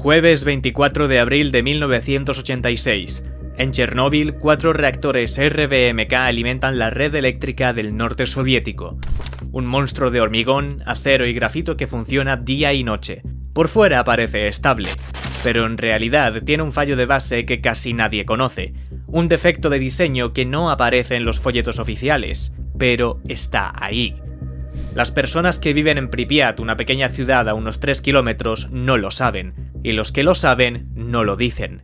Jueves 24 de abril de 1986. En Chernóbil, 4 reactores RBMK alimentan la red eléctrica del norte soviético. Un monstruo de hormigón, acero y grafito que funciona día y noche. Por fuera parece estable, pero en realidad tiene un fallo de base que casi nadie conoce. Un defecto de diseño que no aparece en los folletos oficiales, pero está ahí. Las personas que viven en Pripyat, una pequeña ciudad a unos 3 kilómetros, no lo saben, y los que lo saben no lo dicen.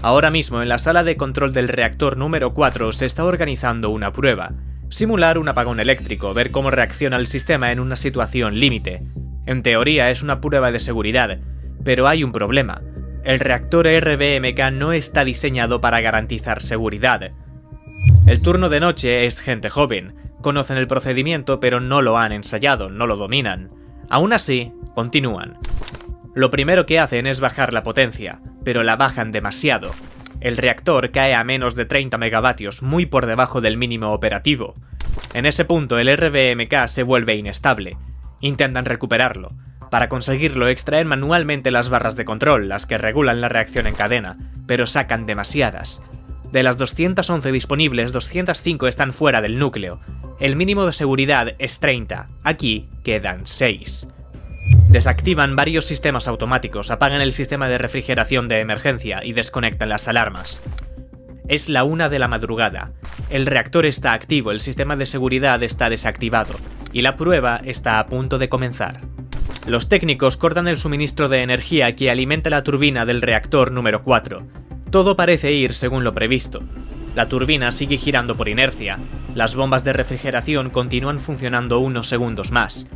Ahora mismo en la sala de control del reactor número 4 se está organizando una prueba. Simular un apagón eléctrico, ver cómo reacciona el sistema en una situación límite. En teoría es una prueba de seguridad, pero hay un problema. El reactor RBMK no está diseñado para garantizar seguridad. El turno de noche es gente joven. Conocen el procedimiento pero no lo han ensayado, no lo dominan. Aún así, continúan. Lo primero que hacen es bajar la potencia, pero la bajan demasiado. El reactor cae a menos de 30 megavatios, muy por debajo del mínimo operativo. En ese punto el RBMK se vuelve inestable. Intentan recuperarlo. Para conseguirlo extraen manualmente las barras de control, las que regulan la reacción en cadena, pero sacan demasiadas. De las 211 disponibles, 205 están fuera del núcleo. El mínimo de seguridad es 30, aquí quedan 6. Desactivan varios sistemas automáticos, apagan el sistema de refrigeración de emergencia y desconectan las alarmas. Es la 1 de la madrugada. El reactor está activo, el sistema de seguridad está desactivado, y la prueba está a punto de comenzar. Los técnicos cortan el suministro de energía que alimenta la turbina del reactor número 4. Todo parece ir según lo previsto. La turbina sigue girando por inercia, las bombas de refrigeración continúan funcionando unos segundos más.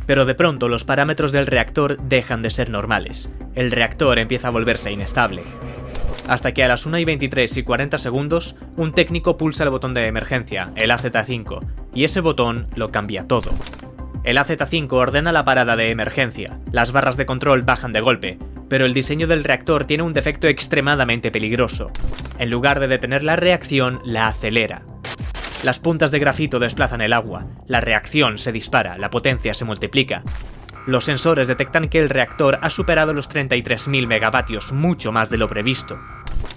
Pero de pronto los parámetros del reactor dejan de ser normales. El reactor empieza a volverse inestable. Hasta que a las 1:23:40 segundos, un técnico pulsa el botón de emergencia, el AZ5, y ese botón lo cambia todo. El AZ5 ordena la parada de emergencia, las barras de control bajan de golpe, pero el diseño del reactor tiene un defecto extremadamente peligroso. En lugar de detener la reacción, la acelera. Las puntas de grafito desplazan el agua, la reacción se dispara, la potencia se multiplica. Los sensores detectan que el reactor ha superado los 33.000 megavatios, mucho más de lo previsto.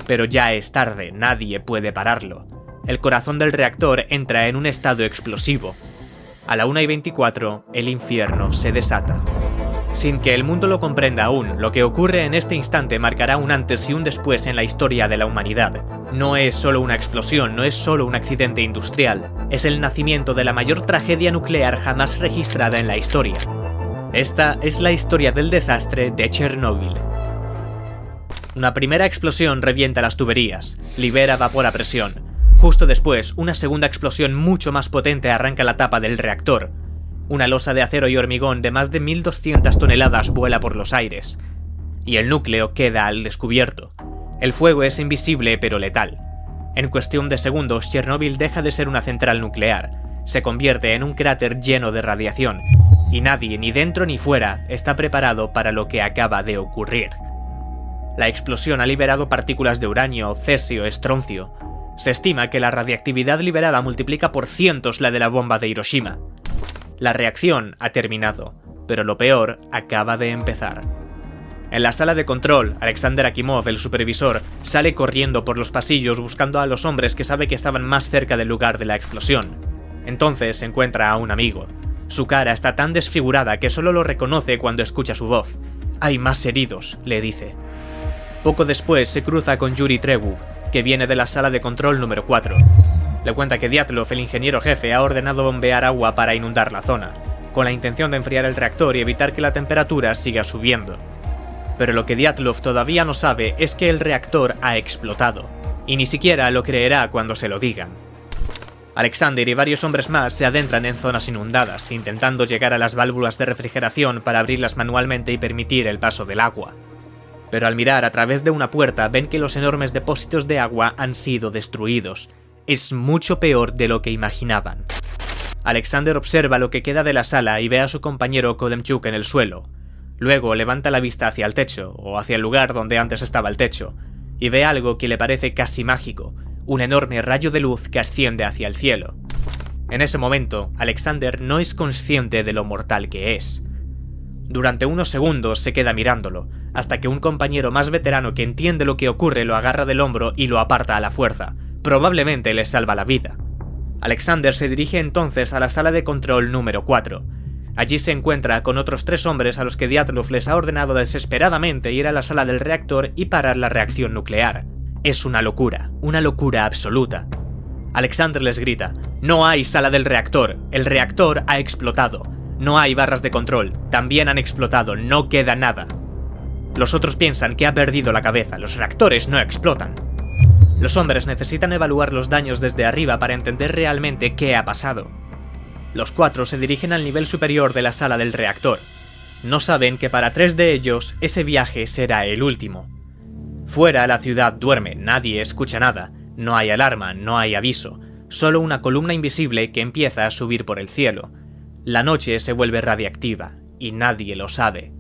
Pero ya es tarde, nadie puede pararlo. El corazón del reactor entra en un estado explosivo. A la 1:24, el infierno se desata. Sin que el mundo lo comprenda aún, lo que ocurre en este instante marcará un antes y un después en la historia de la humanidad. No es solo una explosión, no es solo un accidente industrial, es el nacimiento de la mayor tragedia nuclear jamás registrada en la historia. Esta es la historia del desastre de Chernóbil. Una primera explosión revienta las tuberías, libera vapor a presión. Justo después, una segunda explosión mucho más potente arranca la tapa del reactor. Una losa de acero y hormigón de más de 1.200 toneladas vuela por los aires. Y el núcleo queda al descubierto. El fuego es invisible pero letal. En cuestión de segundos, Chernóbil deja de ser una central nuclear. Se convierte en un cráter lleno de radiación. Y nadie, ni dentro ni fuera, está preparado para lo que acaba de ocurrir. La explosión ha liberado partículas de uranio, cesio, estroncio. Se estima que la radiactividad liberada multiplica por cientos la de la bomba de Hiroshima. La reacción ha terminado, pero lo peor acaba de empezar. En la sala de control, Alexander Akimov, el supervisor, sale corriendo por los pasillos buscando a los hombres que sabe que estaban más cerca del lugar de la explosión. Entonces encuentra a un amigo. Su cara está tan desfigurada que solo lo reconoce cuando escucha su voz. «Hay más heridos», le dice. Poco después se cruza con Yuri Tregu, que viene de la sala de control número 4. Le cuenta que Dyatlov, el ingeniero jefe, ha ordenado bombear agua para inundar la zona, con la intención de enfriar el reactor y evitar que la temperatura siga subiendo. Pero lo que Dyatlov todavía no sabe es que el reactor ha explotado, y ni siquiera lo creerá cuando se lo digan. Alexander y varios hombres más se adentran en zonas inundadas, intentando llegar a las válvulas de refrigeración para abrirlas manualmente y permitir el paso del agua. Pero al mirar a través de una puerta ven que los enormes depósitos de agua han sido destruidos. Es mucho peor de lo que imaginaban. Alexander observa lo que queda de la sala y ve a su compañero Kodemchuk en el suelo. Luego levanta la vista hacia el techo, o hacia el lugar donde antes estaba el techo, y ve algo que le parece casi mágico, un enorme rayo de luz que asciende hacia el cielo. En ese momento, Alexander no es consciente de lo mortal que es. Durante unos segundos se queda mirándolo, hasta que un compañero más veterano que entiende lo que ocurre lo agarra del hombro y lo aparta a la fuerza. Probablemente le salva la vida. Alexander se dirige entonces a la sala de control número 4. Allí se encuentra con otros 3 hombres a los que Dyatlov les ha ordenado desesperadamente ir a la sala del reactor y parar la reacción nuclear. Es una locura absoluta. Alexander les grita: no hay sala del reactor, el reactor ha explotado. No hay barras de control, también han explotado, no queda nada. Los otros piensan que ha perdido la cabeza, los reactores no explotan. Los hombres necesitan evaluar los daños desde arriba para entender realmente qué ha pasado. Los 4 se dirigen al nivel superior de la sala del reactor. No saben que para 3 de ellos ese viaje será el último. Fuera la ciudad duerme, nadie escucha nada, no hay alarma, no hay aviso, solo una columna invisible que empieza a subir por el cielo. La noche se vuelve radiactiva, y nadie lo sabe.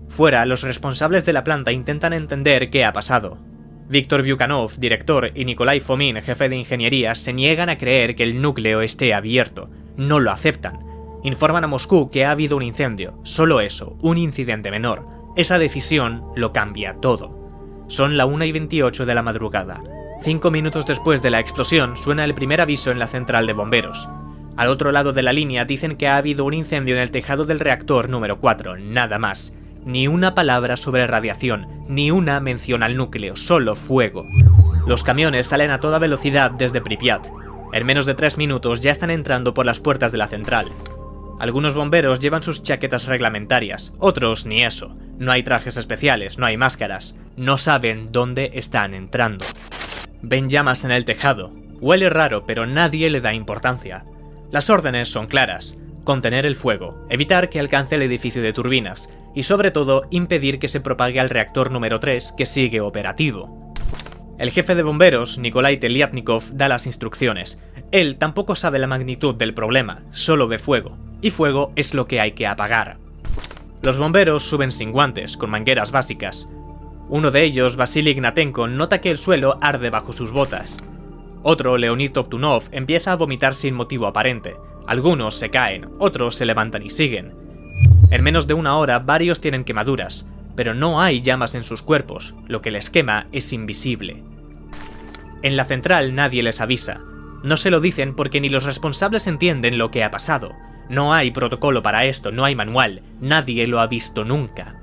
Fuera, los responsables de la planta intentan entender qué ha pasado. Viktor Vyukhanov, director, y Nikolai Fomin, jefe de ingeniería, se niegan a creer que el núcleo esté abierto. No lo aceptan. Informan a Moscú que ha habido un incendio, solo eso, un incidente menor. Esa decisión lo cambia todo. Son la 1:28 de la madrugada. 5 minutos después de la explosión suena el primer aviso en la central de bomberos. Al otro lado de la línea dicen que ha habido un incendio en el tejado del reactor número 4, nada más. Ni una palabra sobre radiación, ni una mención al núcleo, solo fuego. Los camiones salen a toda velocidad desde Pripyat. En menos de 3 minutos ya están entrando por las puertas de la central. Algunos bomberos llevan sus chaquetas reglamentarias, otros ni eso. No hay trajes especiales, no hay máscaras. No saben dónde están entrando. Ven llamas en el tejado. Huele raro, pero nadie le da importancia. Las órdenes son claras: contener el fuego, evitar que alcance el edificio de turbinas y sobre todo impedir que se propague al reactor número 3 que sigue operativo. El jefe de bomberos, Nikolai Teliatnikov, da las instrucciones. Él tampoco sabe la magnitud del problema, solo ve fuego, y fuego es lo que hay que apagar. Los bomberos suben sin guantes, con mangueras básicas. Uno de ellos, Vasily Ignatenko, nota que el suelo arde bajo sus botas. Otro, Leonid Toptunov, empieza a vomitar sin motivo aparente. Algunos se caen, otros se levantan y siguen. En menos de una hora, varios tienen quemaduras, pero no hay llamas en sus cuerpos, lo que les quema es invisible. En la central nadie les avisa. No se lo dicen porque ni los responsables entienden lo que ha pasado. No hay protocolo para esto, no hay manual, nadie lo ha visto nunca.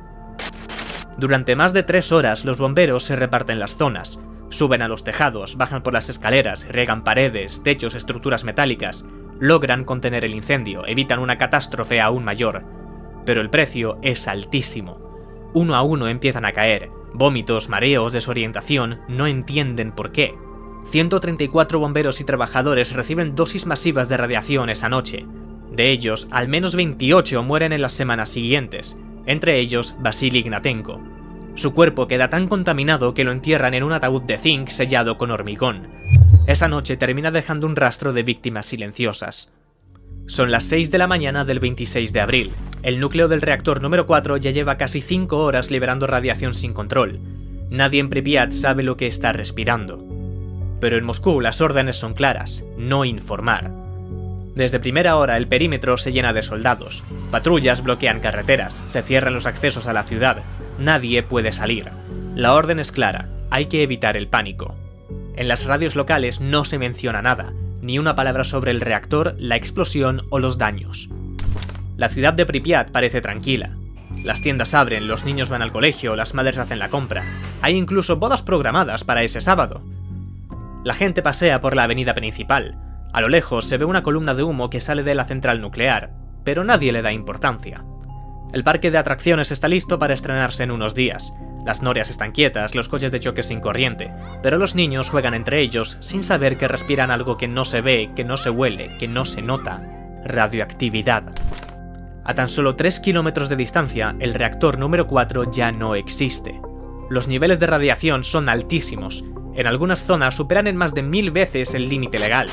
Durante más de 3 horas los bomberos se reparten las zonas. Suben a los tejados, bajan por las escaleras, riegan paredes, techos, estructuras metálicas. Logran contener el incendio, evitan una catástrofe aún mayor. Pero el precio es altísimo. Uno a uno empiezan a caer. Vómitos, mareos, desorientación, no entienden por qué. 134 bomberos y trabajadores reciben dosis masivas de radiación esa noche. De ellos, al menos 28 mueren en las semanas siguientes, entre ellos Vasily Ignatenko. Su cuerpo queda tan contaminado que lo entierran en un ataúd de zinc sellado con hormigón. Esa noche termina dejando un rastro de víctimas silenciosas. Son las 6 de la mañana del 26 de abril. El núcleo del reactor número 4 ya lleva casi 5 horas liberando radiación sin control. Nadie en Pripyat sabe lo que está respirando. Pero en Moscú las órdenes son claras: no informar. Desde primera hora el perímetro se llena de soldados. Patrullas bloquean carreteras, se cierran los accesos a la ciudad. Nadie puede salir. La orden es clara: hay que evitar el pánico. En las radios locales no se menciona nada, ni una palabra sobre el reactor, la explosión o los daños. La ciudad de Pripyat parece tranquila. Las tiendas abren, los niños van al colegio, las madres hacen la compra. Hay incluso bodas programadas para ese sábado. La gente pasea por la avenida principal. A lo lejos se ve una columna de humo que sale de la central nuclear, pero nadie le da importancia. El parque de atracciones está listo para estrenarse en unos días. Las norias están quietas, los coches de choque sin corriente, pero los niños juegan entre ellos sin saber que respiran algo que no se ve, que no se huele, que no se nota: radioactividad. A tan solo 3 kilómetros de distancia, el reactor número 4 ya no existe. Los niveles de radiación son altísimos. En algunas zonas superan en más de 1000 veces el límite legal.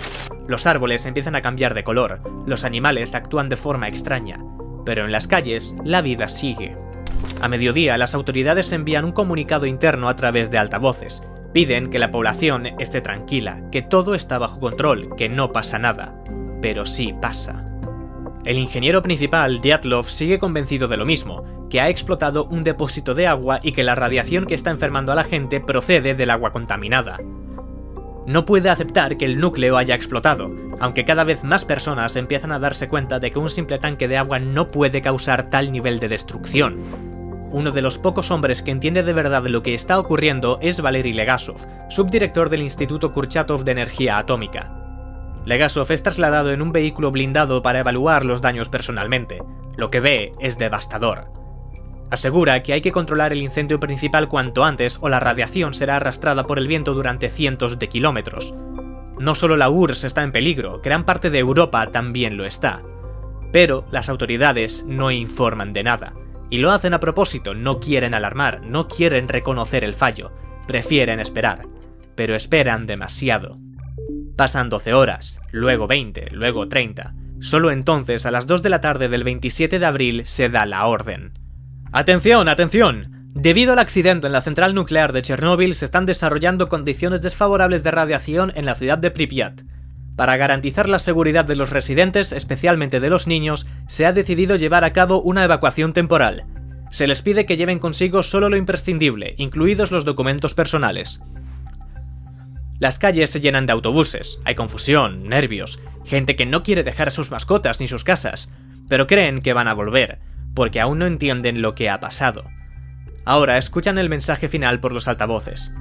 Los árboles empiezan a cambiar de color, los animales actúan de forma extraña, pero en las calles la vida sigue. A mediodía, las autoridades envían un comunicado interno a través de altavoces. Piden que la población esté tranquila, que todo está bajo control, que no pasa nada. Pero sí pasa. El ingeniero principal, Dyatlov, sigue convencido de lo mismo, que ha explotado un depósito de agua y que la radiación que está enfermando a la gente procede del agua contaminada. No puede aceptar que el núcleo haya explotado, aunque cada vez más personas empiezan a darse cuenta de que un simple tanque de agua no puede causar tal nivel de destrucción. Uno de los pocos hombres que entiende de verdad lo que está ocurriendo es Valery Legasov, subdirector del Instituto Kurchatov de Energía Atómica. Legasov es trasladado en un vehículo blindado para evaluar los daños personalmente. Lo que ve es devastador. Asegura que hay que controlar el incendio principal cuanto antes o la radiación será arrastrada por el viento durante cientos de kilómetros. No solo la URSS está en peligro, gran parte de Europa también lo está. Pero las autoridades no informan de nada. Y lo hacen a propósito, no quieren alarmar, no quieren reconocer el fallo, prefieren esperar. Pero esperan demasiado. Pasan 12 horas, luego 20, luego 30. Solo entonces, a las 2 de la tarde del 27 de abril, se da la orden. ¡Atención, atención! Debido al accidente en la central nuclear de Chernóbil, se están desarrollando condiciones desfavorables de radiación en la ciudad de Pripyat. Para garantizar la seguridad de los residentes, especialmente de los niños, se ha decidido llevar a cabo una evacuación temporal. Se les pide que lleven consigo solo lo imprescindible, incluidos los documentos personales. Las calles se llenan de autobuses, hay confusión, nervios, gente que no quiere dejar a sus mascotas ni sus casas, pero creen que van a volver, porque aún no entienden lo que ha pasado. Ahora escuchan el mensaje final por los altavoces.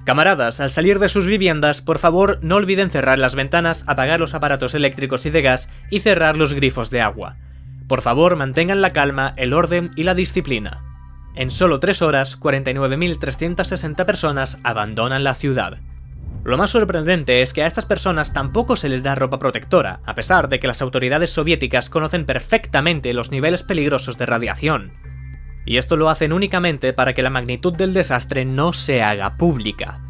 Camaradas, al salir de sus viviendas, por favor no olviden cerrar las ventanas, apagar los aparatos eléctricos y de gas y cerrar los grifos de agua. Por favor mantengan la calma, el orden y la disciplina. En solo 3 horas, 49.360 personas abandonan la ciudad. Lo más sorprendente es que a estas personas tampoco se les da ropa protectora, a pesar de que las autoridades soviéticas conocen perfectamente los niveles peligrosos de radiación. Y esto lo hacen únicamente para que la magnitud del desastre no se haga pública.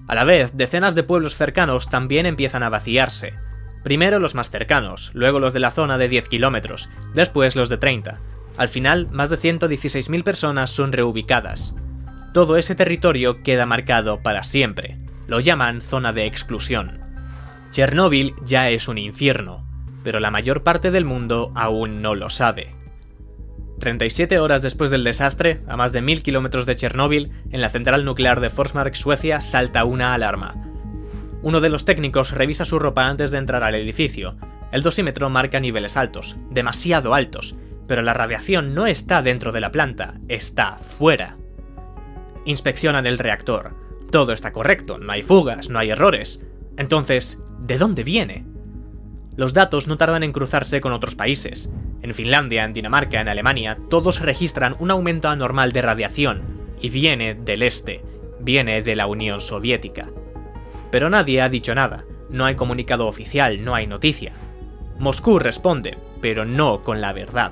A la vez, decenas de pueblos cercanos también empiezan a vaciarse. Primero los más cercanos, luego los de la zona de 10 kilómetros, después los de 30. Al final, más de 116.000 personas son reubicadas. Todo ese territorio queda marcado para siempre. Lo llaman zona de exclusión. Chernóbil ya es un infierno, pero la mayor parte del mundo aún no lo sabe. 37 horas después del desastre, a más de 1000 kilómetros de Chernóbil, en la central nuclear de Forsmark, Suecia, salta una alarma. Uno de los técnicos revisa su ropa antes de entrar al edificio. El dosímetro marca niveles altos, demasiado altos, pero la radiación no está dentro de la planta, está fuera. Inspeccionan el reactor. Todo está correcto, no hay fugas, no hay errores. Entonces, ¿de dónde viene? Los datos no tardan en cruzarse con otros países. En Finlandia, en Dinamarca, en Alemania, todos registran un aumento anormal de radiación, y viene del este, viene de la Unión Soviética. Pero nadie ha dicho nada, no hay comunicado oficial, no hay noticia. Moscú responde, pero no con la verdad.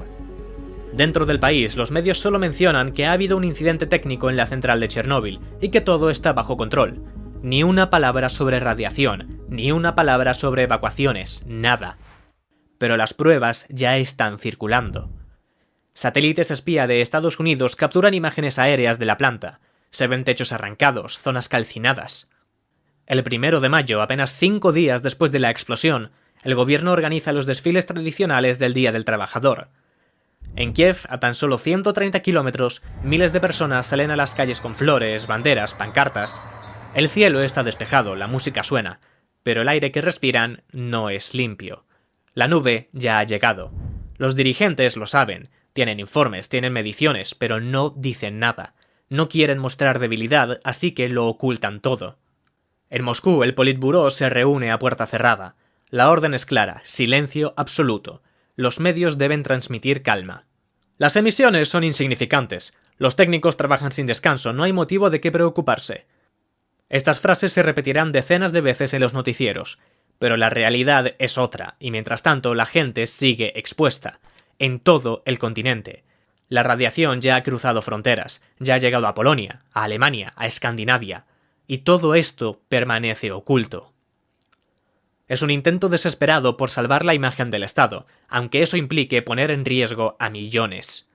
Dentro del país, los medios solo mencionan que ha habido un incidente técnico en la central de Chernóbil y que todo está bajo control. Ni una palabra sobre radiación, ni una palabra sobre evacuaciones, nada. Pero las pruebas ya están circulando. Satélites espía de Estados Unidos capturan imágenes aéreas de la planta. Se ven techos arrancados, zonas calcinadas. El 1 de mayo, apenas 5 días después de la explosión, el gobierno organiza los desfiles tradicionales del Día del Trabajador. En Kiev, a tan solo 130 kilómetros, miles de personas salen a las calles con flores, banderas, pancartas. El cielo está despejado, la música suena, pero el aire que respiran no es limpio. La nube ya ha llegado. Los dirigentes lo saben, tienen informes, tienen mediciones, pero no dicen nada. No quieren mostrar debilidad, así que lo ocultan todo. En Moscú, el Politburó se reúne a puerta cerrada. La orden es clara, silencio absoluto. Los medios deben transmitir calma. Las emisiones son insignificantes. Los técnicos trabajan sin descanso, no hay motivo de qué preocuparse. Estas frases se repetirán decenas de veces en los noticieros, pero la realidad es otra, y mientras tanto la gente sigue expuesta, en todo el continente. La radiación ya ha cruzado fronteras, ya ha llegado a Polonia, a Alemania, a Escandinavia, y todo esto permanece oculto. Es un intento desesperado por salvar la imagen del Estado, aunque eso implique poner en riesgo a millones.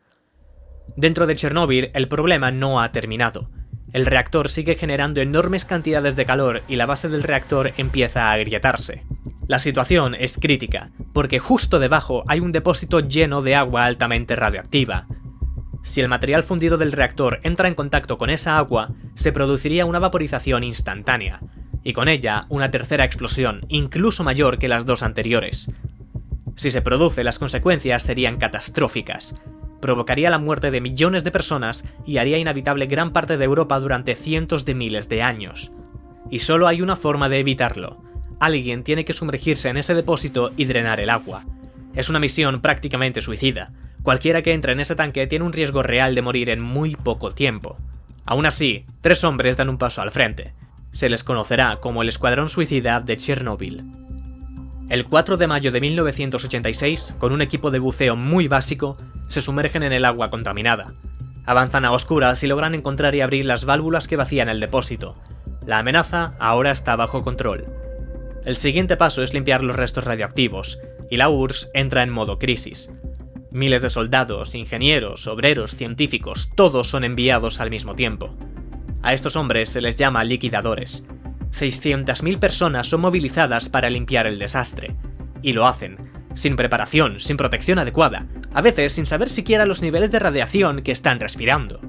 Dentro de Chernóbil, el problema no ha terminado. El reactor sigue generando enormes cantidades de calor y la base del reactor empieza a agrietarse. La situación es crítica, porque justo debajo hay un depósito lleno de agua altamente radioactiva. Si el material fundido del reactor entra en contacto con esa agua, se produciría una vaporización instantánea, y con ella una tercera explosión, incluso mayor que las dos anteriores. Si se produce, las consecuencias serían catastróficas. Provocaría la muerte de millones de personas y haría inhabitable gran parte de Europa durante cientos de miles de años. Y solo hay una forma de evitarlo. Alguien tiene que sumergirse en ese depósito y drenar el agua. Es una misión prácticamente suicida. Cualquiera que entre en ese tanque tiene un riesgo real de morir en muy poco tiempo. Aún así, 3 hombres dan un paso al frente. Se les conocerá como el Escuadrón Suicida de Chernóbil. El 4 de mayo de 1986, con un equipo de buceo muy básico, se sumergen en el agua contaminada. Avanzan a oscuras y logran encontrar y abrir las válvulas que vacían el depósito. La amenaza ahora está bajo control. El siguiente paso es limpiar los restos radioactivos, y la URSS entra en modo crisis. Miles de soldados, ingenieros, obreros, científicos, todos son enviados al mismo tiempo. A estos hombres se les llama liquidadores. 600.000 personas son movilizadas para limpiar el desastre. Y lo hacen, sin preparación, sin protección adecuada, a veces sin saber siquiera los niveles de radiación que están respirando.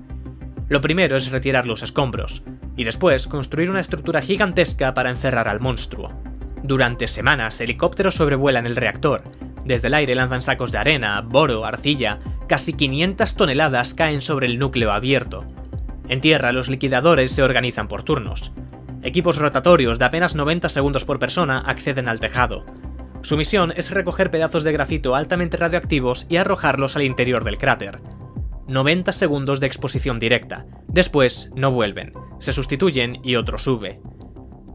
Lo primero es retirar los escombros, y después construir una estructura gigantesca para encerrar al monstruo. Durante semanas, helicópteros sobrevuelan el reactor. Desde el aire lanzan sacos de arena, boro, arcilla. Casi 500 toneladas caen sobre el núcleo abierto. En tierra, los liquidadores se organizan por turnos. Equipos rotatorios de apenas 90 segundos por persona acceden al tejado. Su misión es recoger pedazos de grafito altamente radioactivos y arrojarlos al interior del cráter. 90 segundos de exposición directa. Después, no vuelven. Se sustituyen y otro sube.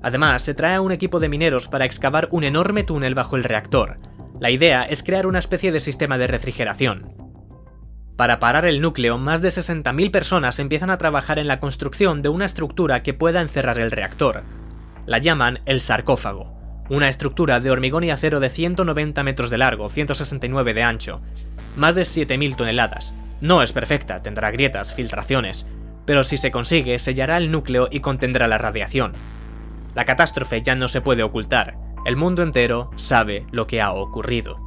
Además, se trae a un equipo de mineros para excavar un enorme túnel bajo el reactor. La idea es crear una especie de sistema de refrigeración. Para parar el núcleo, más de 60.000 personas empiezan a trabajar en la construcción de una estructura que pueda encerrar el reactor. La llaman el sarcófago, una estructura de hormigón y acero de 190 metros de largo, 169 de ancho, más de 7.000 toneladas. No es perfecta, tendrá grietas, filtraciones, pero si se consigue, sellará el núcleo y contendrá la radiación. La catástrofe ya no se puede ocultar, el mundo entero sabe lo que ha ocurrido.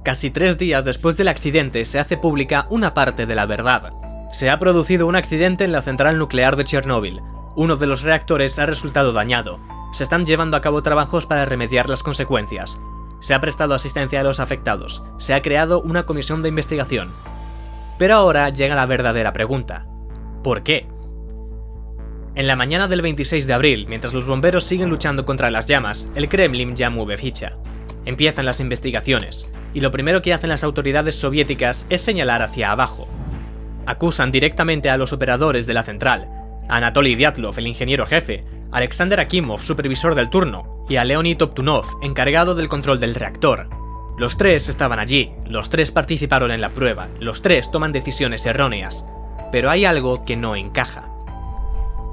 Casi 3 días después del accidente se hace pública una parte de la verdad. Se ha producido un accidente en la central nuclear de Chernóbil. Uno de los reactores ha resultado dañado. Se están llevando a cabo trabajos para remediar las consecuencias. Se ha prestado asistencia a los afectados. Se ha creado una comisión de investigación. Pero ahora llega la verdadera pregunta. ¿Por qué? En la mañana del 26 de abril, mientras los bomberos siguen luchando contra las llamas, el Kremlin ya mueve ficha. Empiezan las investigaciones, y lo primero que hacen las autoridades soviéticas es señalar hacia abajo. Acusan directamente a los operadores de la central, a Anatoly Dyatlov, el ingeniero jefe, a Alexander Akimov, supervisor del turno, y a Leonid Toptunov, encargado del control del reactor. Los 3 estaban allí, los 3 participaron en la prueba, los 3 toman decisiones erróneas, pero hay algo que no encaja.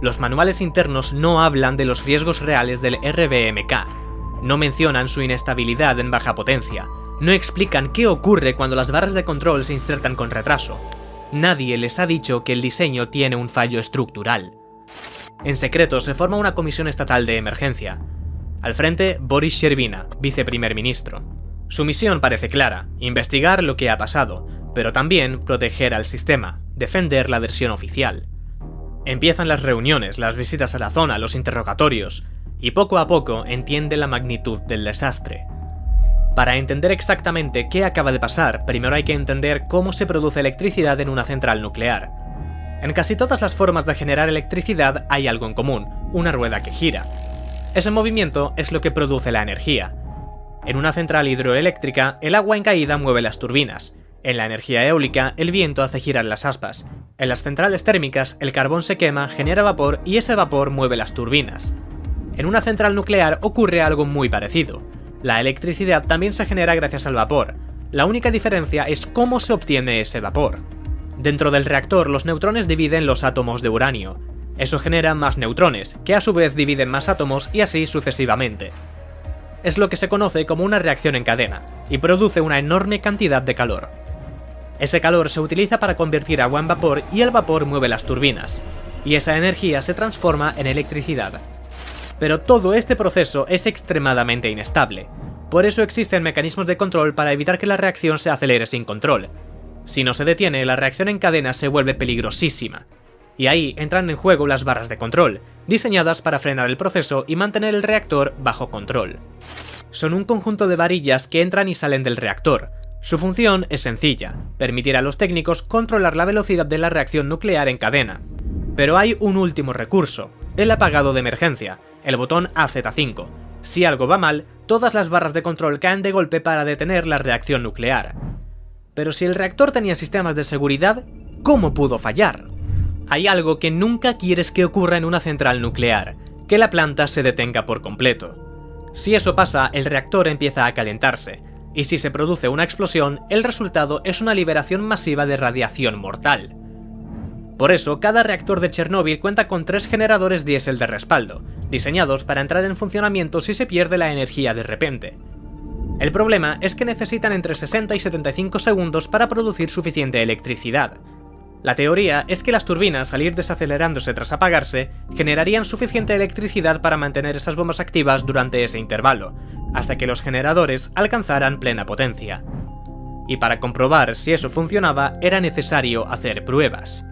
Los manuales internos no hablan de los riesgos reales del RBMK, no mencionan su inestabilidad en baja potencia, no explican qué ocurre cuando las barras de control se insertan con retraso. Nadie les ha dicho que el diseño tiene un fallo estructural. En secreto se forma una comisión estatal de emergencia. Al frente, Boris Sherbina, viceprimer ministro. Su misión parece clara, investigar lo que ha pasado, pero también proteger al sistema, defender la versión oficial. Empiezan las reuniones, las visitas a la zona, los interrogatorios, y poco a poco entiende la magnitud del desastre. Para entender exactamente qué acaba de pasar, primero hay que entender cómo se produce electricidad en una central nuclear. En casi todas las formas de generar electricidad hay algo en común, una rueda que gira. Ese movimiento es lo que produce la energía. En una central hidroeléctrica, el agua en caída mueve las turbinas. En la energía eólica, el viento hace girar las aspas. En las centrales térmicas, el carbón se quema, genera vapor y ese vapor mueve las turbinas. En una central nuclear ocurre algo muy parecido. La electricidad también se genera gracias al vapor. La única diferencia es cómo se obtiene ese vapor. Dentro del reactor, los neutrones dividen los átomos de uranio. Eso genera más neutrones, que a su vez dividen más átomos y así sucesivamente. Es lo que se conoce como una reacción en cadena, y produce una enorme cantidad de calor. Ese calor se utiliza para convertir agua en vapor y el vapor mueve las turbinas, y esa energía se transforma en electricidad. Pero todo este proceso es extremadamente inestable. Por eso existen mecanismos de control para evitar que la reacción se acelere sin control. Si no se detiene, la reacción en cadena se vuelve peligrosísima. Y ahí entran en juego las barras de control, diseñadas para frenar el proceso y mantener el reactor bajo control. Son un conjunto de varillas que entran y salen del reactor. Su función es sencilla, permitir a los técnicos controlar la velocidad de la reacción nuclear en cadena. Pero hay un último recurso, el apagado de emergencia, el botón AZ5. Si algo va mal, todas las barras de control caen de golpe para detener la reacción nuclear. Pero si el reactor tenía sistemas de seguridad, ¿cómo pudo fallar? Hay algo que nunca quieres que ocurra en una central nuclear, que la planta se detenga por completo. Si eso pasa, el reactor empieza a calentarse, y si se produce una explosión, el resultado es una liberación masiva de radiación mortal. Por eso, cada reactor de Chernóbil cuenta con 3 generadores diésel de respaldo, diseñados para entrar en funcionamiento si se pierde la energía de repente. El problema es que necesitan entre 60 y 75 segundos para producir suficiente electricidad. La teoría es que las turbinas, al ir desacelerándose tras apagarse, generarían suficiente electricidad para mantener esas bombas activas durante ese intervalo, hasta que los generadores alcanzaran plena potencia. Y para comprobar si eso funcionaba, era necesario hacer pruebas.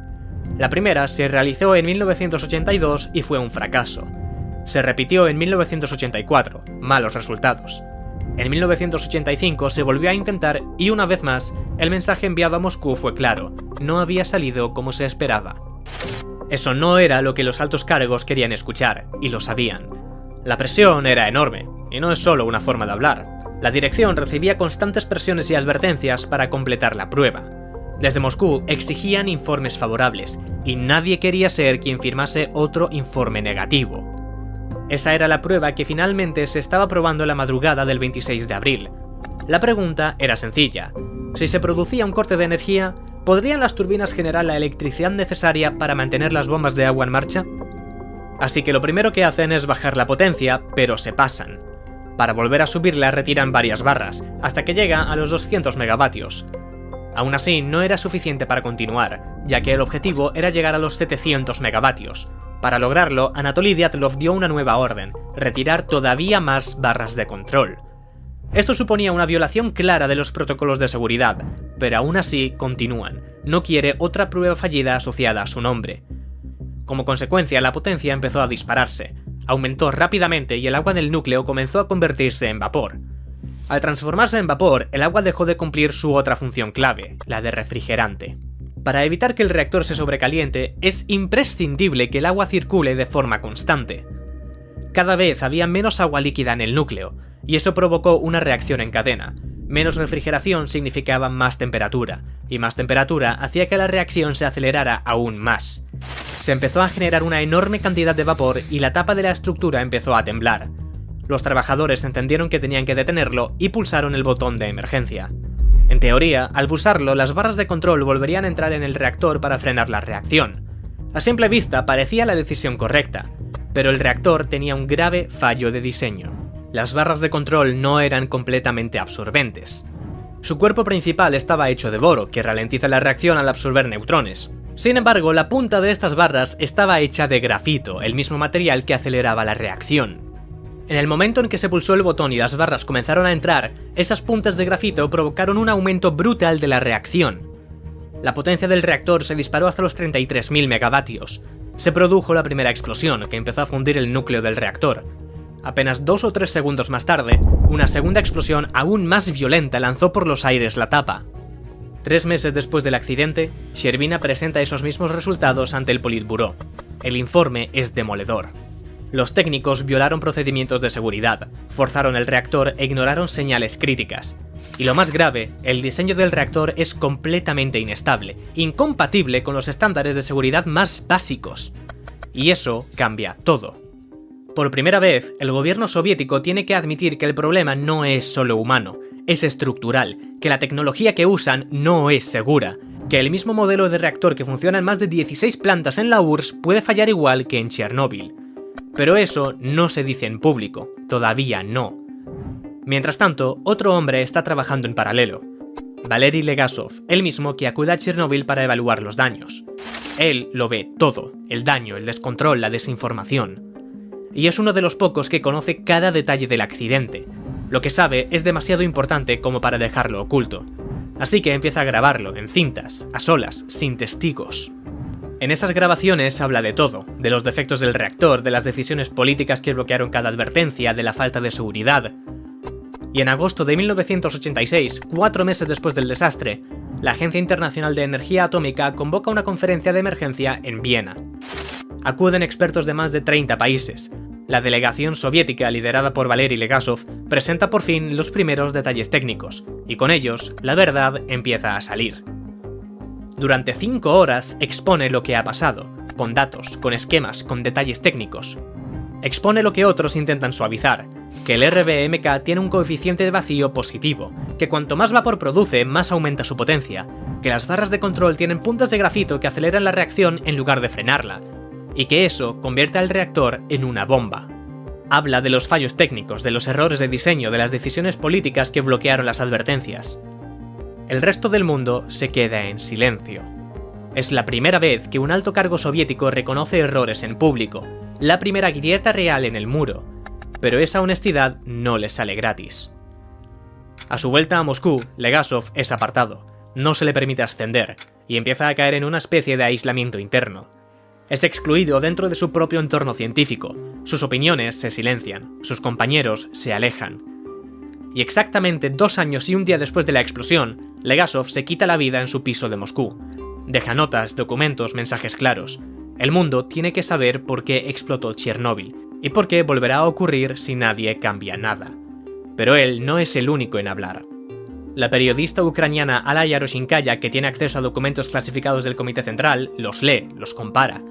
La primera se realizó en 1982 y fue un fracaso. Se repitió en 1984, malos resultados. En 1985 se volvió a intentar y una vez más, el mensaje enviado a Moscú fue claro, no había salido como se esperaba. Eso no era lo que los altos cargos querían escuchar, y lo sabían. La presión era enorme, y no es solo una forma de hablar. La dirección recibía constantes presiones y advertencias para completar la prueba. Desde Moscú exigían informes favorables, y nadie quería ser quien firmase otro informe negativo. Esa era la prueba que finalmente se estaba probando la madrugada del 26 de abril. La pregunta era sencilla. Si se producía un corte de energía, ¿podrían las turbinas generar la electricidad necesaria para mantener las bombas de agua en marcha? Así que lo primero que hacen es bajar la potencia, pero se pasan. Para volver a subirla retiran varias barras, hasta que llega a los 200 megavatios. Aún así, no era suficiente para continuar, ya que el objetivo era llegar a los 700 megavatios. Para lograrlo, Anatoly Dyatlov dio una nueva orden, retirar todavía más barras de control. Esto suponía una violación clara de los protocolos de seguridad, pero aún así continúan, no quiere otra prueba fallida asociada a su nombre. Como consecuencia, la potencia empezó a dispararse, aumentó rápidamente y el agua del núcleo comenzó a convertirse en vapor. Al transformarse en vapor, el agua dejó de cumplir su otra función clave, la de refrigerante. Para evitar que el reactor se sobrecaliente, es imprescindible que el agua circule de forma constante. Cada vez había menos agua líquida en el núcleo, y eso provocó una reacción en cadena. Menos refrigeración significaba más temperatura, y más temperatura hacía que la reacción se acelerara aún más. Se empezó a generar una enorme cantidad de vapor y la tapa de la estructura empezó a temblar. Los trabajadores entendieron que tenían que detenerlo y pulsaron el botón de emergencia. En teoría, al pulsarlo, las barras de control volverían a entrar en el reactor para frenar la reacción. A simple vista parecía la decisión correcta, pero el reactor tenía un grave fallo de diseño. Las barras de control no eran completamente absorbentes. Su cuerpo principal estaba hecho de boro, que ralentiza la reacción al absorber neutrones. Sin embargo, la punta de estas barras estaba hecha de grafito, el mismo material que aceleraba la reacción. En el momento en que se pulsó el botón y las barras comenzaron a entrar, esas puntas de grafito provocaron un aumento brutal de la reacción. La potencia del reactor se disparó hasta los 33.000 megavatios. Se produjo la primera explosión, que empezó a fundir el núcleo del reactor. Apenas 2 o 3 segundos más tarde, una segunda explosión aún más violenta lanzó por los aires la tapa. 3 meses después del accidente, Shcherbina presenta esos mismos resultados ante el Politburó. El informe es demoledor. Los técnicos violaron procedimientos de seguridad, forzaron el reactor e ignoraron señales críticas. Y lo más grave, el diseño del reactor es completamente inestable, incompatible con los estándares de seguridad más básicos. Y eso cambia todo. Por primera vez, el gobierno soviético tiene que admitir que el problema no es solo humano, es estructural, que la tecnología que usan no es segura, que el mismo modelo de reactor que funciona en más de 16 plantas en la URSS puede fallar igual que en Chernóbil. Pero eso no se dice en público, todavía no. Mientras tanto, otro hombre está trabajando en paralelo. Valery Legasov, el mismo que acude a Chernóbil para evaluar los daños. Él lo ve todo, el daño, el descontrol, la desinformación. y es uno de los pocos que conoce cada detalle del accidente. Lo que sabe es demasiado importante como para dejarlo oculto. Así que empieza a grabarlo en cintas, a solas, sin testigos. En esas grabaciones habla de todo, de los defectos del reactor, de las decisiones políticas que bloquearon cada advertencia, de la falta de seguridad. Y en agosto de 1986, 4 meses después del desastre, la Agencia Internacional de Energía Atómica convoca una conferencia de emergencia en Viena. Acuden expertos de más de 30 países. La delegación soviética, liderada por Valery Legasov, presenta por fin los primeros detalles técnicos, y con ellos, la verdad empieza a salir. Durante 5 horas expone lo que ha pasado, con datos, con esquemas, con detalles técnicos. Expone lo que otros intentan suavizar, que el RBMK tiene un coeficiente de vacío positivo, que cuanto más vapor produce, más aumenta su potencia, que las barras de control tienen puntas de grafito que aceleran la reacción en lugar de frenarla, y que eso convierte al reactor en una bomba. Habla de los fallos técnicos, de los errores de diseño, de las decisiones políticas que bloquearon las advertencias. El resto del mundo se queda en silencio. Es la primera vez que un alto cargo soviético reconoce errores en público, la primera grieta real en el muro, pero esa honestidad no le sale gratis. A su vuelta a Moscú, Legasov es apartado, no se le permite ascender, y empieza a caer en una especie de aislamiento interno. Es excluido dentro de su propio entorno científico, sus opiniones se silencian, sus compañeros se alejan. Y exactamente 2 años y un día después de la explosión, Legasov se quita la vida en su piso de Moscú. Deja notas, documentos, mensajes claros. El mundo tiene que saber por qué explotó Chernóbil, y por qué volverá a ocurrir si nadie cambia nada. Pero él no es el único en hablar. La periodista ucraniana Alla Yaroshinkaya, que tiene acceso a documentos clasificados del Comité Central, los lee, los compara,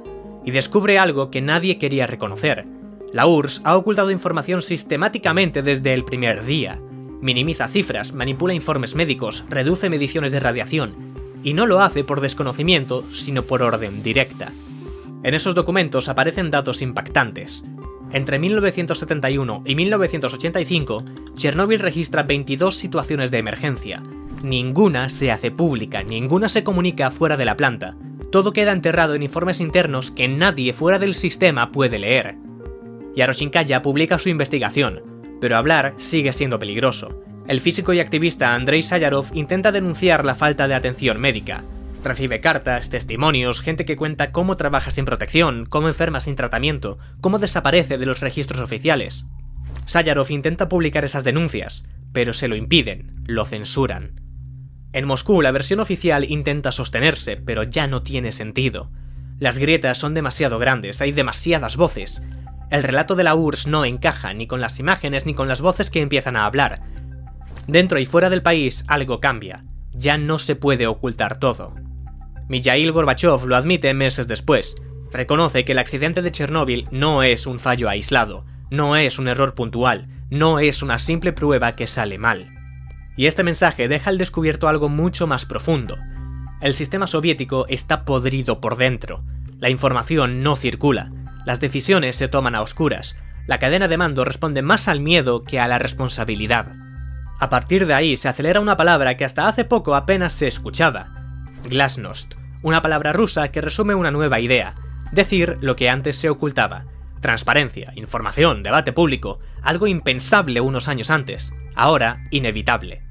y descubre algo que nadie quería reconocer. La URSS ha ocultado información sistemáticamente desde el primer día. Minimiza cifras, manipula informes médicos, reduce mediciones de radiación, y no lo hace por desconocimiento, sino por orden directa. En esos documentos aparecen datos impactantes. Entre 1971 y 1985, Chernóbil registra 22 situaciones de emergencia. Ninguna se hace pública, ninguna se comunica fuera de la planta. Todo queda enterrado en informes internos que nadie fuera del sistema puede leer. Yaroshinkaya publica su investigación, pero hablar sigue siendo peligroso. El físico y activista Andrei Sayarov intenta denunciar la falta de atención médica. Recibe cartas, testimonios, gente que cuenta cómo trabaja sin protección, cómo enferma sin tratamiento, cómo desaparece de los registros oficiales. Sayarov intenta publicar esas denuncias, pero se lo impiden, lo censuran. En Moscú, la versión oficial intenta sostenerse, pero ya no tiene sentido. Las grietas son demasiado grandes, hay demasiadas voces. El relato de la URSS no encaja ni con las imágenes ni con las voces que empiezan a hablar. Dentro y fuera del país algo cambia. Ya no se puede ocultar todo. Mikhail Gorbachev lo admite meses después. Reconoce que el accidente de Chernóbil no es un fallo aislado, no es un error puntual, no es una simple prueba que sale mal. Y este mensaje deja al descubierto algo mucho más profundo. El sistema soviético está podrido por dentro. La información no circula. Las decisiones se toman a oscuras. La cadena de mando responde más al miedo que a la responsabilidad. A partir de ahí se acelera una palabra que hasta hace poco apenas se escuchaba. Glasnost, una palabra rusa que resume una nueva idea, decir lo que antes se ocultaba. Transparencia, información, debate público, algo impensable unos años antes, ahora inevitable.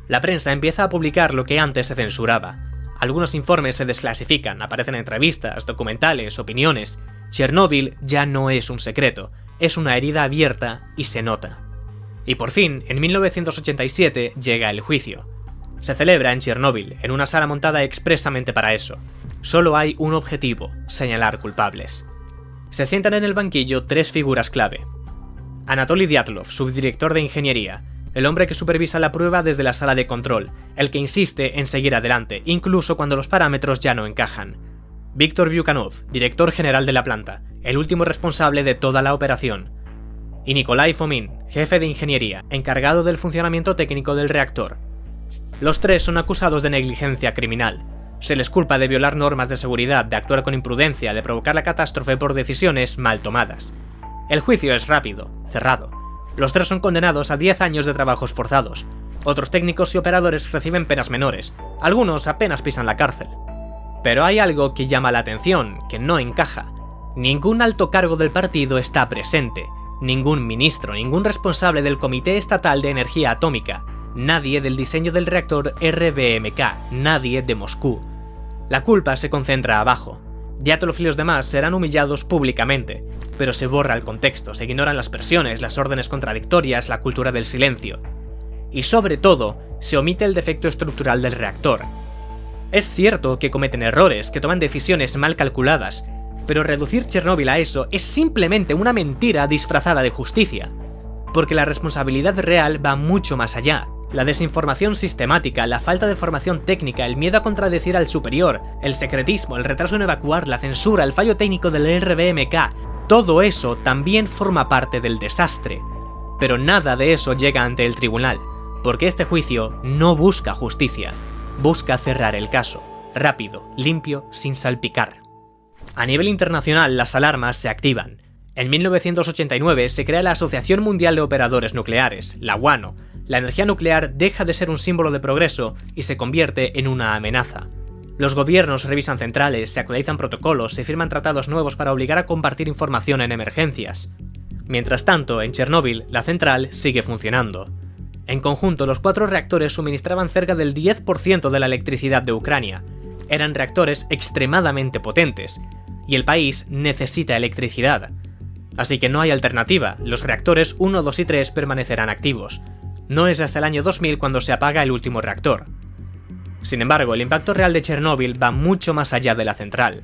La prensa empieza a publicar lo que antes se censuraba. Algunos informes se desclasifican, aparecen entrevistas, documentales, opiniones. Chernóbil ya no es un secreto, es una herida abierta y se nota. Y por fin, en 1987 llega el juicio. Se celebra en Chernóbil, en una sala montada expresamente para eso. Solo hay un objetivo, señalar culpables. Se sientan en el banquillo 3 figuras clave. Anatoly Dyatlov, subdirector de ingeniería, el hombre que supervisa la prueba desde la sala de control, el que insiste en seguir adelante, incluso cuando los parámetros ya no encajan. Viktor Vyukhanov, director general de la planta, el último responsable de toda la operación. Y Nikolai Fomin, jefe de ingeniería, encargado del funcionamiento técnico del reactor. Los 3 son acusados de negligencia criminal. Se les culpa de violar normas de seguridad, de actuar con imprudencia, de provocar la catástrofe por decisiones mal tomadas. El juicio es rápido, cerrado. Los 3 son condenados a 10 años de trabajos forzados. Otros técnicos y operadores reciben penas menores. Algunos apenas pisan la cárcel. Pero hay algo que llama la atención, que no encaja. Ningún alto cargo del partido está presente, ningún ministro, ningún responsable del Comité Estatal de Energía Atómica, nadie del diseño del reactor RBMK, nadie de Moscú. La culpa se concentra abajo. Diatlov y los demás serán humillados públicamente, pero se borra el contexto, se ignoran las presiones, las órdenes contradictorias, la cultura del silencio. Y sobre todo, se omite el defecto estructural del reactor. Es cierto que cometen errores, que toman decisiones mal calculadas, pero reducir Chernóbil a eso es simplemente una mentira disfrazada de justicia, porque la responsabilidad real va mucho más allá. La desinformación sistemática, la falta de formación técnica, el miedo a contradecir al superior, el secretismo, el retraso en evacuar, la censura, el fallo técnico del RBMK, todo eso también forma parte del desastre. Pero nada de eso llega ante el tribunal, porque este juicio no busca justicia, busca cerrar el caso, rápido, limpio, sin salpicar. A nivel internacional, las alarmas se activan. En 1989 se crea la Asociación Mundial de Operadores Nucleares, la WANO. La energía nuclear deja de ser un símbolo de progreso y se convierte en una amenaza. Los gobiernos revisan centrales, se actualizan protocolos, se firman tratados nuevos para obligar a compartir información en emergencias. Mientras tanto, en Chernóbil, la central sigue funcionando. En conjunto, los 4 reactores suministraban cerca del 10% de la electricidad de Ucrania. Eran reactores extremadamente potentes, y el país necesita electricidad. Así que no hay alternativa, los reactores 1, 2 y 3 permanecerán activos. No es hasta el año 2000 cuando se apaga el último reactor. Sin embargo, el impacto real de Chernóbil va mucho más allá de la central.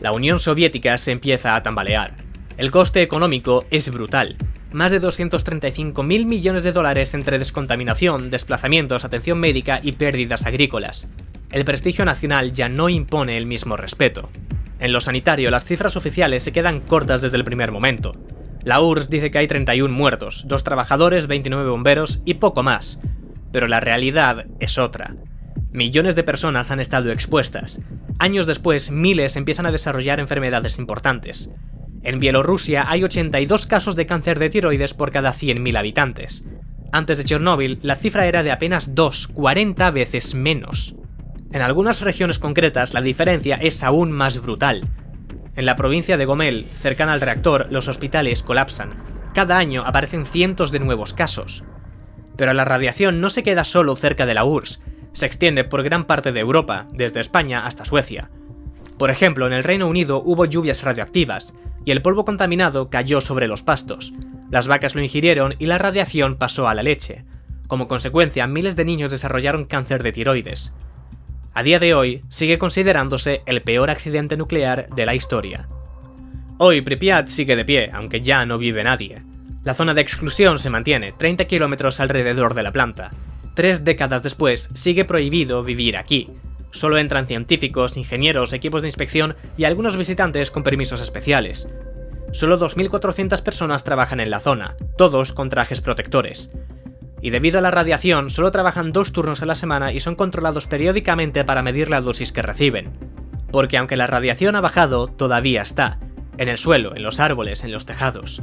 La Unión Soviética se empieza a tambalear. El coste económico es brutal. Más de 235.000 millones de dólares entre descontaminación, desplazamientos, atención médica y pérdidas agrícolas. El prestigio nacional ya no impone el mismo respeto. En lo sanitario, las cifras oficiales se quedan cortas desde el primer momento. La URSS dice que hay 31 muertos, 2 trabajadores, 29 bomberos y poco más. Pero la realidad es otra. Millones de personas han estado expuestas. Años después, miles empiezan a desarrollar enfermedades importantes. En Bielorrusia hay 82 casos de cáncer de tiroides por cada 100.000 habitantes. Antes de Chernóbil, la cifra era de apenas 2, 40 veces menos. En algunas regiones concretas, la diferencia es aún más brutal. En la provincia de Gomel, cercana al reactor, los hospitales colapsan. Cada año aparecen cientos de nuevos casos. Pero la radiación no se queda solo cerca de la URSS, se extiende por gran parte de Europa, desde España hasta Suecia. Por ejemplo, en el Reino Unido hubo lluvias radioactivas, y el polvo contaminado cayó sobre los pastos. Las vacas lo ingirieron y la radiación pasó a la leche. Como consecuencia, miles de niños desarrollaron cáncer de tiroides. A día de hoy, sigue considerándose el peor accidente nuclear de la historia. Hoy Pripyat sigue de pie, aunque ya no vive nadie. La zona de exclusión se mantiene, 30 kilómetros alrededor de la planta. 3 décadas después, sigue prohibido vivir aquí. Solo entran científicos, ingenieros, equipos de inspección y algunos visitantes con permisos especiales. Solo 2.400 personas trabajan en la zona, todos con trajes protectores. Y debido a la radiación, solo trabajan 2 turnos a la semana y son controlados periódicamente para medir la dosis que reciben. Porque aunque la radiación ha bajado, todavía está, en el suelo, en los árboles, en los tejados.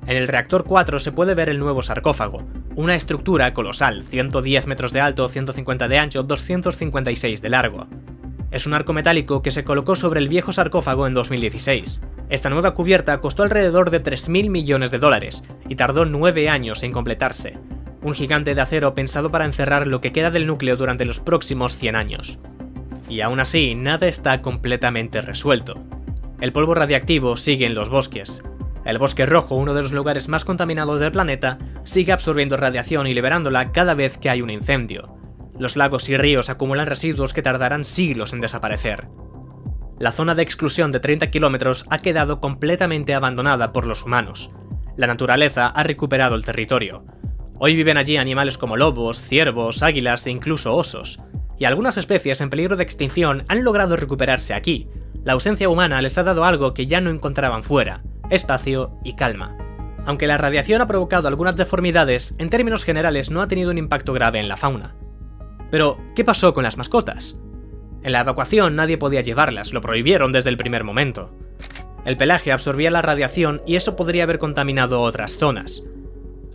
En el reactor 4 se puede ver el nuevo sarcófago, una estructura colosal, 110 metros de alto, 150 de ancho, 256 de largo. Es un arco metálico que se colocó sobre el viejo sarcófago en 2016. Esta nueva cubierta costó alrededor de 3.000 millones de dólares y tardó 9 años en completarse. Un gigante de acero pensado para encerrar lo que queda del núcleo durante los próximos 100 años. Y aún así, nada está completamente resuelto. El polvo radiactivo sigue en los bosques. El bosque rojo, uno de los lugares más contaminados del planeta, sigue absorbiendo radiación y liberándola cada vez que hay un incendio. Los lagos y ríos acumulan residuos que tardarán siglos en desaparecer. La zona de exclusión de 30 kilómetros ha quedado completamente abandonada por los humanos. La naturaleza ha recuperado el territorio. Hoy viven allí animales como lobos, ciervos, águilas e incluso osos. Y algunas especies en peligro de extinción han logrado recuperarse aquí. La ausencia humana les ha dado algo que ya no encontraban fuera: espacio y calma. Aunque la radiación ha provocado algunas deformidades, en términos generales no ha tenido un impacto grave en la fauna. Pero, ¿qué pasó con las mascotas? En la evacuación nadie podía llevarlas, lo prohibieron desde el primer momento. El pelaje absorbía la radiación y eso podría haber contaminado otras zonas.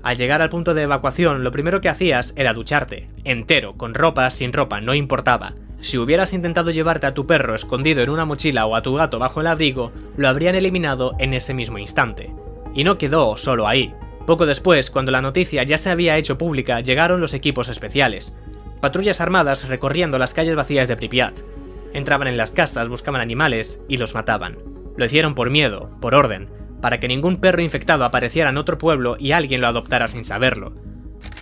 Al llegar al punto de evacuación, lo primero que hacías era ducharte, entero, con ropa, sin ropa, no importaba. Si hubieras intentado llevarte a tu perro escondido en una mochila o a tu gato bajo el abrigo, lo habrían eliminado en ese mismo instante. Y no quedó solo ahí. Poco después, cuando la noticia ya se había hecho pública, llegaron los equipos especiales. Patrullas armadas recorriendo las calles vacías de Pripyat. Entraban en las casas, buscaban animales y los mataban. Lo hicieron por miedo, por orden, para que ningún perro infectado apareciera en otro pueblo y alguien lo adoptara sin saberlo.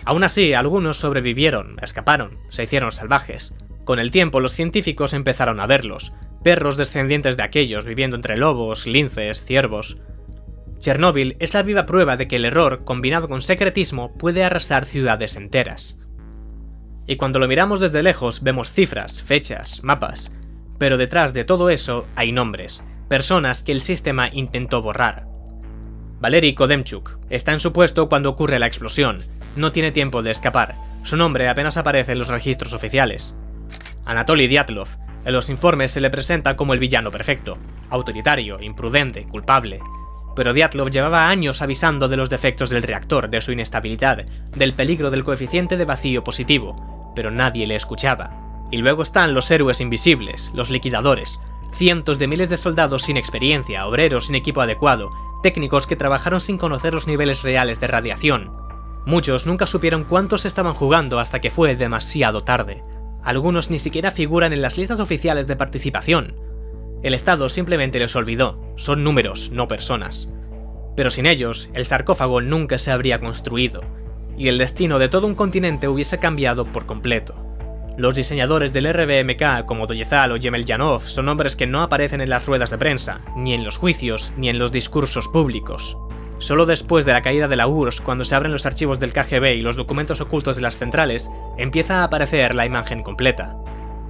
Aún así, algunos sobrevivieron, escaparon, se hicieron salvajes. Con el tiempo, los científicos empezaron a verlos, perros descendientes de aquellos viviendo entre lobos, linces, ciervos. Chernóbil es la viva prueba de que el error, combinado con secretismo, puede arrasar ciudades enteras. Y cuando lo miramos desde lejos, vemos cifras, fechas, mapas, pero detrás de todo eso hay nombres, personas que el sistema intentó borrar. Valery Kodemchuk está en su puesto cuando ocurre la explosión, no tiene tiempo de escapar, su nombre apenas aparece en los registros oficiales. Anatoly Dyatlov, en los informes se le presenta como el villano perfecto, autoritario, imprudente, culpable. Pero Dyatlov llevaba años avisando de los defectos del reactor, de su inestabilidad, del peligro del coeficiente de vacío positivo, pero nadie le escuchaba. Y luego están los héroes invisibles, los liquidadores, cientos de miles de soldados sin experiencia, obreros sin equipo adecuado, técnicos que trabajaron sin conocer los niveles reales de radiación. Muchos nunca supieron cuántos estaban jugando hasta que fue demasiado tarde. Algunos ni siquiera figuran en las listas oficiales de participación. El Estado simplemente les olvidó, son números, no personas. Pero sin ellos, el sarcófago nunca se habría construido, y el destino de todo un continente hubiese cambiado por completo. Los diseñadores del RBMK como Doyezal o Yemelyanov son nombres que no aparecen en las ruedas de prensa, ni en los juicios, ni en los discursos públicos. Solo después de la caída de la URSS, cuando se abren los archivos del KGB y los documentos ocultos de las centrales, empieza a aparecer la imagen completa.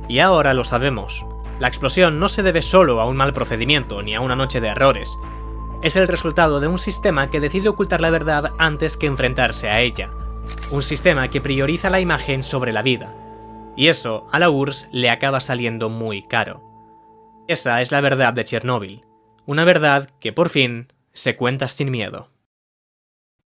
Y ahora lo sabemos. La explosión no se debe solo a un mal procedimiento ni a una noche de errores. Es el resultado de un sistema que decide ocultar la verdad antes que enfrentarse a ella. Un sistema que prioriza la imagen sobre la vida. Y eso a la URSS le acaba saliendo muy caro. Esa es la verdad de Chernóbil. Una verdad que por fin se cuenta sin miedo.